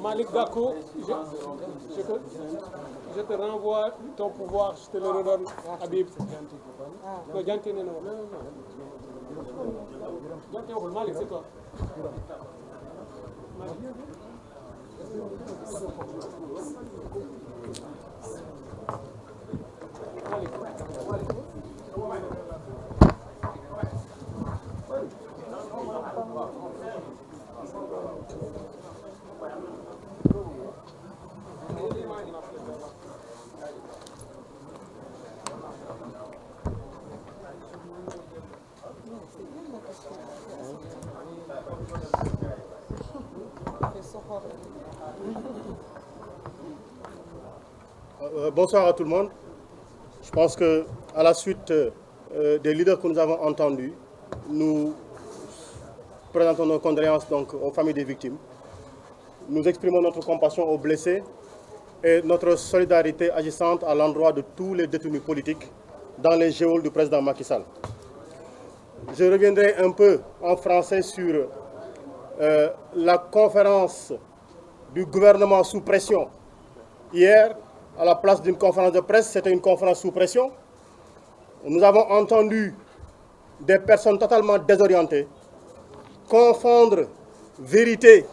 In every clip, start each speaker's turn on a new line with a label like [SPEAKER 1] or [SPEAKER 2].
[SPEAKER 1] Malik Gakou, je te renvoie ton pouvoir, je te le redonne, Habib. Non, Janté, non. Janté, Malik, c'est toi.
[SPEAKER 2] Bonsoir à tout le monde. Je pense qu'à la suite des leaders que nous avons entendus, nous présentons nos condoléances donc, aux familles des victimes. Nous exprimons notre compassion aux blessés et notre solidarité agissante à l'endroit de tous les détenus politiques dans les geôles du président Macky Sall. Je reviendrai un peu en français sur la conférence du gouvernement sous pression hier. À la place d'une conférence de presse, c'était une conférence sous pression. Nous avons entendu des personnes totalement désorientées confondre vérité,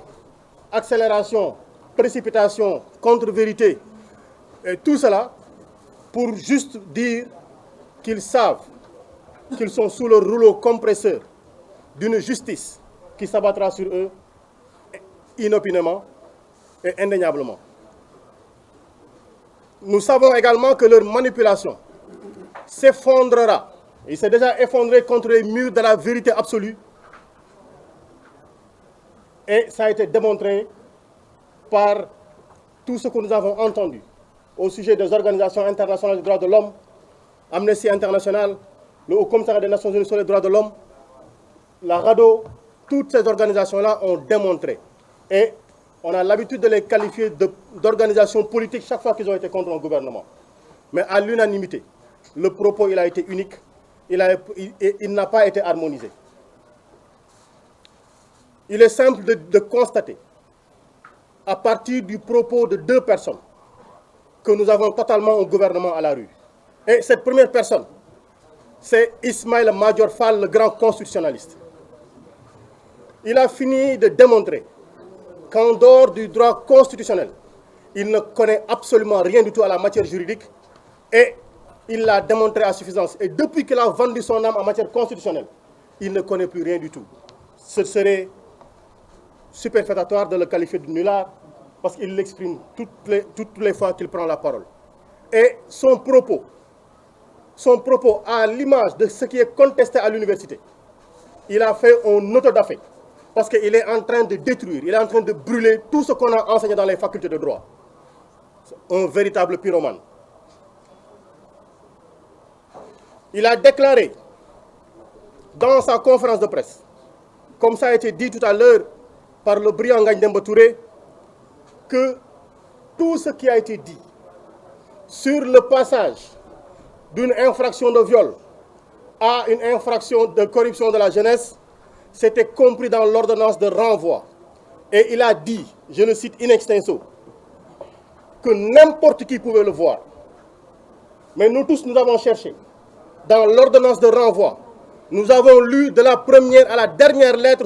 [SPEAKER 2] accélération, précipitation, contre-vérité, et tout cela pour juste dire qu'ils savent qu'ils sont sous le rouleau compresseur d'une justice qui s'abattra sur eux inopinément et indéniablement. Nous savons également que leur manipulation s'effondrera. Il s'est déjà effondré contre les murs de la vérité absolue. Et ça a été démontré par tout ce que nous avons entendu au sujet des organisations internationales des droits de l'homme, Amnesty International, le Haut Commissariat des Nations Unies sur les droits de l'homme, la RADDHO. Toutes ces organisations-là ont démontré. Et on a l'habitude de les qualifier d'organisations politiques chaque fois qu'ils ont été contre un gouvernement. Mais à l'unanimité, le propos il a été unique, il n'a pas été harmonisé. Il est simple de constater, à partir du propos de deux personnes, que nous avons totalement un gouvernement à la rue. Et cette première personne, c'est Ismaïla Madior Fall, le grand constitutionnaliste. Il a fini de démontrer qu'en dehors du droit constitutionnel, il ne connaît absolument rien du tout à la matière juridique et il l'a démontré à suffisance. Et depuis qu'il a vendu son âme en matière constitutionnelle, il ne connaît plus rien du tout. Ce serait superfétatoire de le qualifier de nulard parce qu'il l'exprime toutes les fois qu'il prend la parole. Et son propos à l'image de ce qui est contesté à l'université, il a fait un auto-da-fé. Parce qu'il est en train de détruire, il est en train de brûler tout ce qu'on a enseigné dans les facultés de droit. Un véritable pyromane. Il a déclaré dans sa conférence de presse, comme ça a été dit tout à l'heure par le brillant Ngagne Demba Touré, que tout ce qui a été dit sur le passage d'une infraction de viol à une infraction de corruption de la jeunesse, c'était compris dans l'ordonnance de renvoi. Et il a dit, je le cite in extenso, que n'importe qui pouvait le voir. Mais nous tous, nous avons cherché. Dans l'ordonnance de renvoi, nous avons lu de la première à la dernière lettre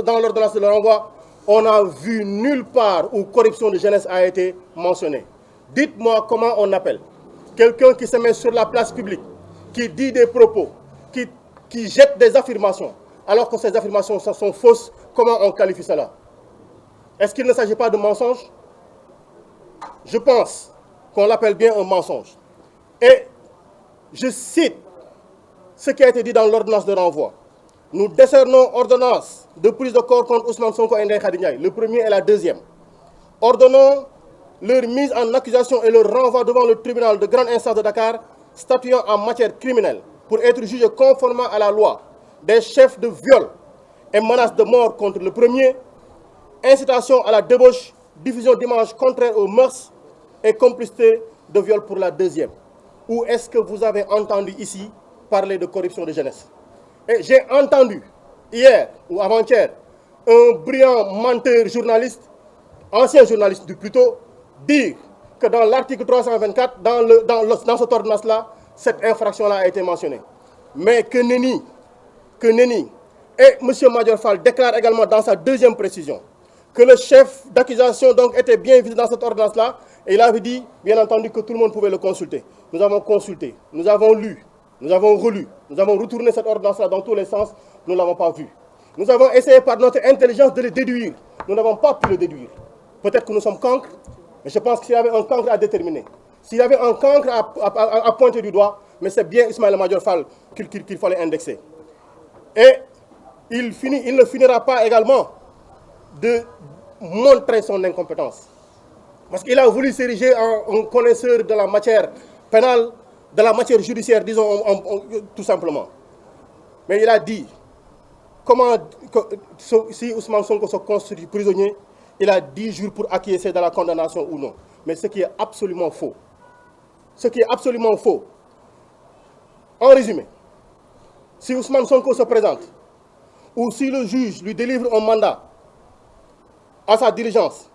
[SPEAKER 2] dans l'ordonnance de renvoi. On n'a vu nulle part où corruption de jeunesse a été mentionnée. Dites-moi comment on appelle quelqu'un qui se met sur la place publique, qui dit des propos, qui jette des affirmations, alors que ces affirmations sont fausses. Comment on qualifie cela? Est-ce qu'il ne s'agit pas de mensonge? Je pense qu'on l'appelle bien un mensonge. Et je cite ce qui a été dit dans l'ordonnance de renvoi. Nous décernons ordonnance de prise de corps contre Ousmane Sonko et Ndeye Khady Ndiaye, le premier et la deuxième. Ordonnons leur mise en accusation et leur renvoi devant le tribunal de grande instance de Dakar, statuant en matière criminelle pour être jugés conformément à la loi des chefs de viol et menaces de mort contre le premier, incitation à la débauche, diffusion d'images contraires aux mœurs et complicité de viol pour la deuxième. Ou est-ce que vous avez entendu ici parler de corruption de jeunesse? Et j'ai entendu hier ou avant-hier un brillant menteur journaliste ancien journaliste du Pluto, dire que dans l'article 324, dans cette ordonnance-là, cette infraction-là a été mentionnée. Mais que nenni. Et M. Madior Fall déclare également dans sa deuxième précision que le chef d'accusation donc était bien visé dans cette ordonnance-là, et il avait dit, bien entendu, que tout le monde pouvait le consulter. Nous avons consulté, nous avons lu, nous avons relu, nous avons retourné cette ordonnance-là dans tous les sens, nous ne l'avons pas vue. Nous avons essayé par notre intelligence de le déduire, nous n'avons pas pu le déduire. Peut-être que nous sommes cancres, mais je pense qu'il y avait un cancre à déterminer. S'il y avait un cancre à pointer du doigt, mais c'est bien Ismaïla Madior Fall qu'il fallait indexer. Et il ne finira pas également de montrer son incompétence. Parce qu'il a voulu s'ériger en connaisseur de la matière pénale, de la matière judiciaire, disons tout simplement. Mais il a dit, si Ousmane Sonko se constitue prisonnier, il a 10 jours pour acquiescer dans la condamnation ou non. Mais ce qui est absolument faux. Ce qui est absolument faux. En résumé, si Ousmane Sonko se présente, ou si le juge lui délivre un mandat à sa diligence,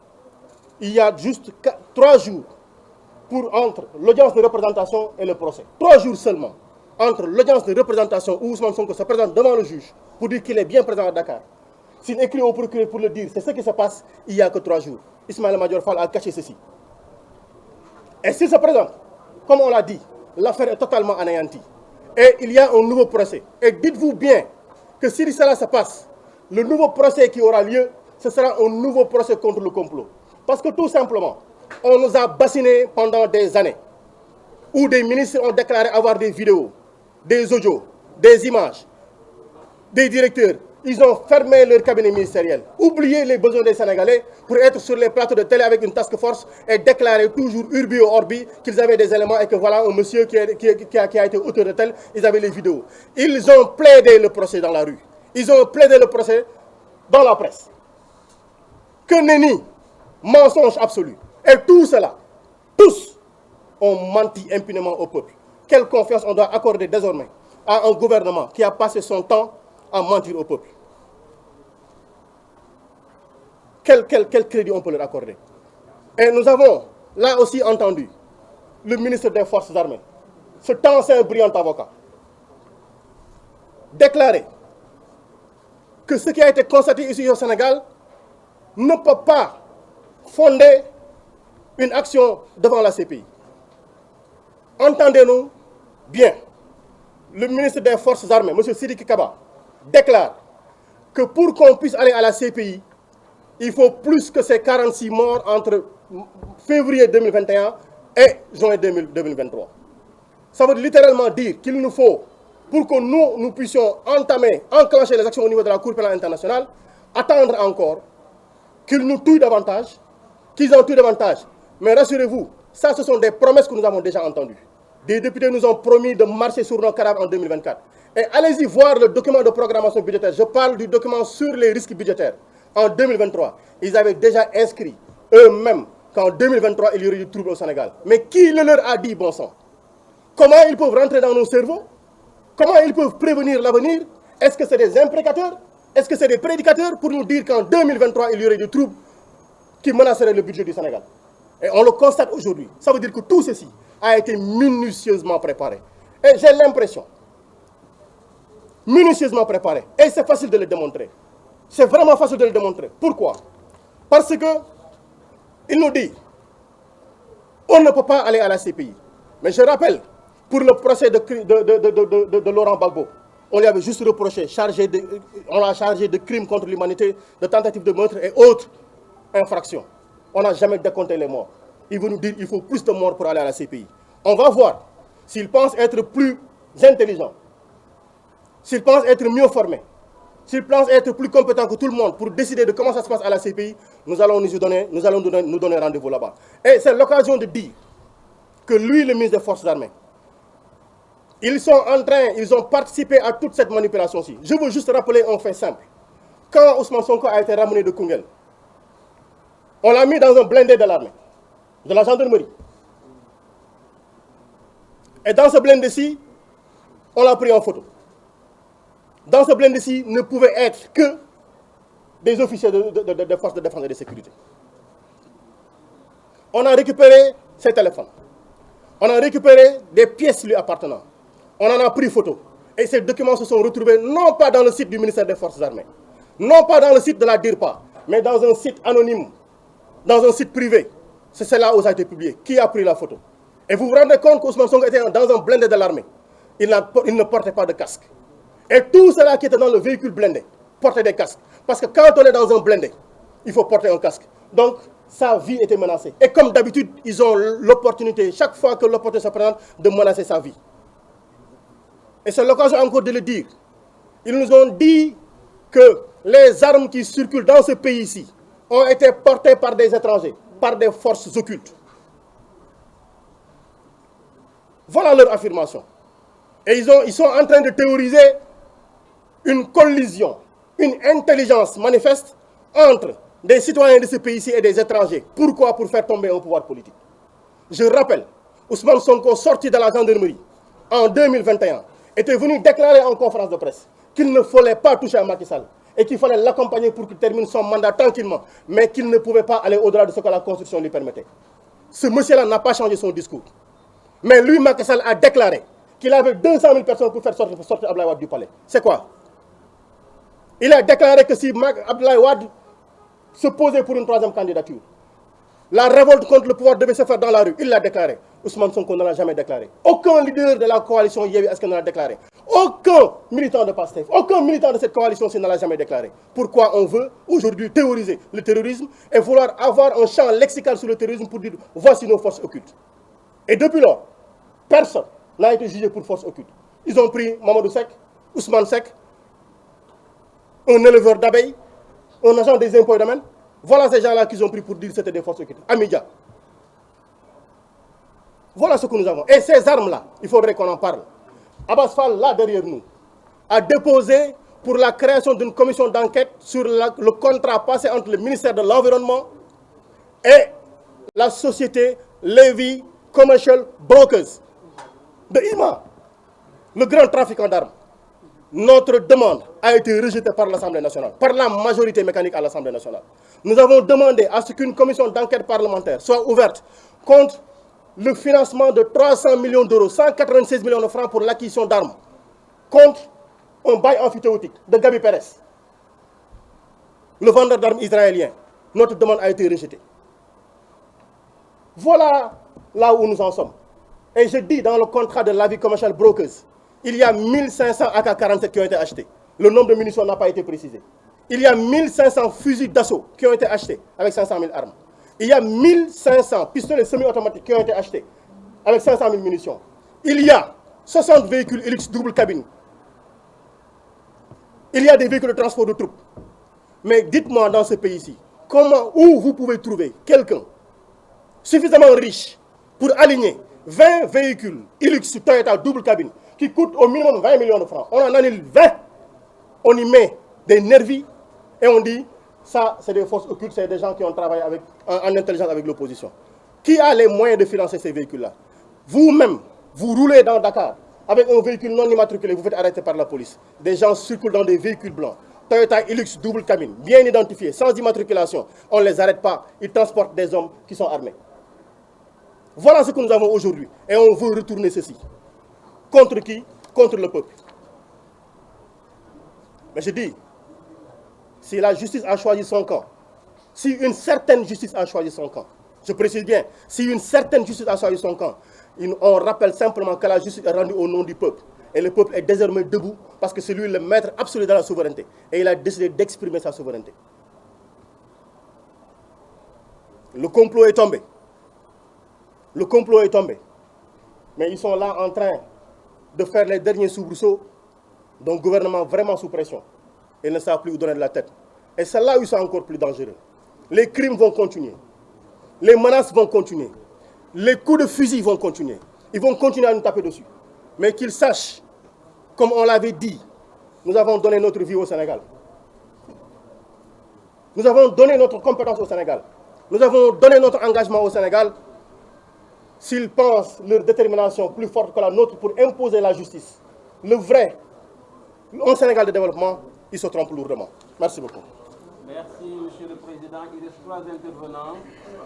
[SPEAKER 2] il y a juste 3 jours entre l'audience de représentation et le procès. 3 jours seulement entre l'audience de représentation où Ousmane Sonko se présente devant le juge pour dire qu'il est bien présent à Dakar. S'il écrit au procureur pour le dire, c'est ce qui se passe, il n'y a que 3 jours. Ismaïla Madior Fall a caché ceci. Et s'il se présente, comme on l'a dit, l'affaire est totalement anéantie. Et il y a un nouveau procès. Et dites-vous bien que si cela se passe, le nouveau procès qui aura lieu, ce sera un nouveau procès contre le complot. Parce que tout simplement, on nous a bassinés pendant des années, où des ministres ont déclaré avoir des vidéos, des audios, des images, des directeurs. Ils ont fermé leur cabinet ministériel, oublié les besoins des Sénégalais pour être sur les plateaux de télé avec une task force et déclarer toujours urbi ou orbi qu'ils avaient des éléments et que voilà un monsieur qui a été auteur de tel, ils avaient les vidéos. Ils ont plaidé le procès dans la rue. Ils ont plaidé le procès dans la presse. Que nenni, mensonge absolu. Et tout cela, tous ont menti impunément au peuple. Quelle confiance on doit accorder désormais à un gouvernement qui a passé son temps à mentir au peuple? Quel crédit on peut leur accorder? Et nous avons là aussi entendu le ministre des Forces armées, cet ancien brillant avocat, déclarer que ce qui a été constaté ici au Sénégal ne peut pas fonder une action devant la CPI. Entendez-nous bien, le ministre des Forces armées, M. Sidiki Kaba, déclare que pour qu'on puisse aller à la CPI, il faut plus que ces 46 morts entre février 2021 et juin 2023. Ça veut littéralement dire qu'il nous faut, pour que nous puissions enclencher les actions au niveau de la Cour pénale internationale, attendre encore qu'ils nous tuent davantage, qu'ils en tuent davantage. Mais rassurez-vous, ça ce sont des promesses que nous avons déjà entendues. Des députés nous ont promis de marcher sur nos cadavres en 2024. Et allez-y voir le document de programmation budgétaire. Je parle du document sur les risques budgétaires. En 2023, ils avaient déjà inscrit eux-mêmes qu'en 2023, il y aurait du trouble au Sénégal. Mais qui le leur a dit, bon sang? Comment ils peuvent rentrer dans nos cerveaux? Comment ils peuvent prévenir l'avenir? Est-ce que c'est des imprécateurs? Est-ce que c'est des prédicateurs pour nous dire qu'en 2023, il y aurait du trouble qui menacerait le budget du Sénégal? Et on le constate aujourd'hui. Ça veut dire que tout ceci a été minutieusement préparé. Et j'ai l'impression, minutieusement préparé, et c'est facile de le démontrer. C'est vraiment facile de le démontrer. Pourquoi? Parce que il nous dit, on ne peut pas aller à la CPI. Mais je rappelle, pour le procès de Laurent Gbagbo, on lui avait juste reproché, on l'a chargé de crimes contre l'humanité, de tentatives de meurtre et autres infractions. On n'a jamais décompté les morts. Il veut nous dire qu'il faut plus de morts pour aller à la CPI. On va voir s'il pense être plus intelligent, s'il pense être mieux formé, s'il pense être plus compétent que tout le monde pour décider de comment ça se passe à la CPI, nous allons nous donner rendez-vous là-bas. Et c'est l'occasion de dire que lui, le ministre des Forces armées, ils ont participé à toute cette manipulation-ci. Je veux juste rappeler un fait simple. Quand Ousmane Sonko a été ramené de Koungheul, on l'a mis dans un blindé de l'armée, de la gendarmerie. Et dans ce blindé-ci, on l'a pris en photo. Dans ce blindé-ci ne pouvaient être que des officiers des forces de défense et de sécurité. On a récupéré ses téléphones. On a récupéré des pièces lui appartenant. On en a pris photo. Et ces documents se sont retrouvés non pas dans le site du ministère des Forces armées, non pas dans le site de la DIRPA, mais dans un site anonyme, dans un site privé. C'est là où ça a été publié. Qui a pris la photo? Et vous vous rendez compte qu'Ousmane Sonko était dans un blindé de l'armée. Il ne portait pas de casque. Et tous ceux-là qui étaient dans le véhicule blindé portaient des casques. Parce que quand on est dans un blindé, il faut porter un casque. Donc, sa vie était menacée. Et comme d'habitude, ils ont l'opportunité, chaque fois que l'opportunité se présente, de menacer sa vie. Et c'est l'occasion encore de le dire. Ils nous ont dit que les armes qui circulent dans ce pays-ci ont été portées par des étrangers, par des forces occultes. Voilà leur affirmation. Et ils sont en train de théoriser une collision, une intelligence manifeste entre des citoyens de ce pays-ci et des étrangers. Pourquoi? Pour faire tomber un pouvoir politique. Je rappelle, Ousmane Sonko, sorti de la gendarmerie en 2021, était venu déclarer en conférence de presse qu'il ne fallait pas toucher à Macky Sall et qu'il fallait l'accompagner pour qu'il termine son mandat tranquillement, mais qu'il ne pouvait pas aller au-delà de ce que la Constitution lui permettait. Ce monsieur-là n'a pas changé son discours. Mais lui, Macky Sall, a déclaré qu'il avait 200 000 personnes pour faire sortir Abdoulaye Wade du palais. C'est quoi? Il a déclaré que si Abdoulaye Wade se posait pour une troisième candidature, la révolte contre le pouvoir devait se faire dans la rue. Il l'a déclaré. Ousmane Sonko ne l'a jamais déclaré. Aucun leader de la coalition Yewwi Askan ne l'a déclaré. Aucun militant de PASTEF, aucun militant de cette coalition-ci ne l'a jamais déclaré. Pourquoi on veut aujourd'hui théoriser le terrorisme et vouloir avoir un champ lexical sur le terrorisme pour dire voici nos forces occultes. Et depuis lors, personne n'a été jugé pour force occulte. Ils ont pris Mamadou Seck, Ousmane Seck, un éleveur d'abeilles, un agent des impôts et domaines. Voilà ces gens-là qu'ils ont pris pour dire que c'était des forces occultes. Amidia. Voilà ce que nous avons. Et ces armes-là, il faudrait qu'on en parle. Abbas Fall, là derrière nous, a déposé pour la création d'une commission d'enquête sur le contrat passé entre le ministère de l'Environnement et la société Levy Commercial Brokers de IMA, le grand trafiquant d'armes. Notre demande a été rejetée par l'Assemblée nationale, par la majorité mécanique à l'Assemblée nationale. Nous avons demandé à ce qu'une commission d'enquête parlementaire soit ouverte contre le financement de 300 millions d'euros, 196 millions de francs pour l'acquisition d'armes, contre un bail amphithéotique de Gabi Pérez, le vendeur d'armes israélien. Notre demande a été rejetée. Voilà là où nous en sommes. Et je dis dans le contrat de Levy Commercial Brokers, il y a 1500 AK-47 qui ont été achetés. Le nombre de munitions n'a pas été précisé. Il y a 1500 fusils d'assaut qui ont été achetés avec 500 000 armes. Il y a 1500 pistolets semi-automatiques qui ont été achetés avec 500 000 munitions. Il y a 60 véhicules Hilux double cabine. Il y a des véhicules de transport de troupes. Mais dites-moi dans ce pays-ci, comment, où vous pouvez trouver quelqu'un suffisamment riche pour aligner 20 véhicules Hilux Toyota double cabine qui coûtent au minimum 20 millions de francs. On en annule 20, on y met des nervis et on dit ça c'est des forces occultes, c'est des gens qui ont travaillé en intelligence avec l'opposition. Qui a les moyens de financer ces véhicules-là? Vous-même, vous roulez dans Dakar avec un véhicule non immatriculé, vous faites arrêter par la police. Des gens circulent dans des véhicules blancs, Toyota Hilux double cabine, bien identifiés, sans immatriculation. On ne les arrête pas, ils transportent des hommes qui sont armés. Voilà ce que nous avons aujourd'hui. Et on veut retourner ceci. Contre qui? Contre le peuple. Mais je dis, si la justice a choisi son camp, si une certaine justice a choisi son camp, je précise bien, si une certaine justice a choisi son camp, on rappelle simplement que la justice est rendue au nom du peuple. Et le peuple est désormais debout parce que c'est lui le maître absolu de la souveraineté. Et il a décidé d'exprimer sa souveraineté. Le complot est tombé. Le complot est tombé. Mais ils sont là en train de faire les derniers soubresauts d'un gouvernement vraiment sous pression. Ils ne savent plus où donner de la tête. Et c'est là où ils sont encore plus dangereux. Les crimes vont continuer. Les menaces vont continuer. Les coups de fusil vont continuer. Ils vont continuer à nous taper dessus. Mais qu'ils sachent, comme on l'avait dit, nous avons donné notre vie au Sénégal. Nous avons donné notre compétence au Sénégal. Nous avons donné notre engagement au Sénégal. S'ils pensent leur détermination plus forte que la nôtre pour imposer la justice, le vrai, un Sénégal de développement, ils se trompent lourdement. Merci beaucoup.
[SPEAKER 3] Merci, Monsieur le Président. Il reste 3 intervenants.